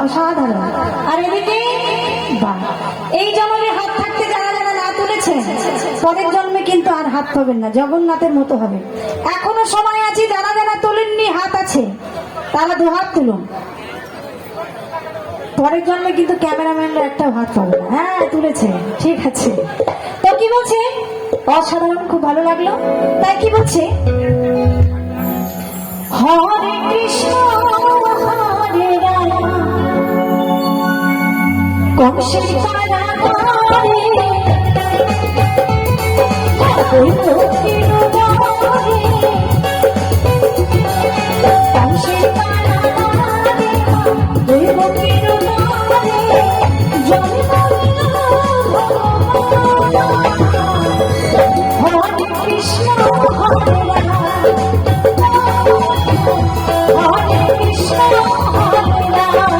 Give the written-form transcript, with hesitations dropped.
অসাধারণ। আর এদিকে বাহ, এই জন্মে হাত থাকতে যারা যারা না তুলেছেন পরের জন্মে কিন্তু আর হাত পাবেন না, জগন্নাথের মতো হবে। এখনো সময় আছে, যারা যারা তোলেননি হাত আছে তারা দু হাত তুলুন, পরের জন্মে কিন্তু ক্যামেরাম্যানরা একটা হাত পাবে না। হ্যাঁ তুলেছে, ঠিক আছে। তো কি বলছে? অসাধারণ, খুব ভালো লাগলো। তাই কি বলছে? হরে কৃষ্ণ হরে রাম কংসের কারাগারে দৈবকীর দ্বারে কংসের কারাগারে দৈবকীর দ্বারে জন্ম নিল ভগবান। হরে কৃষ্ণ হরে রাম হরে কৃষ্ণ হরে রাম।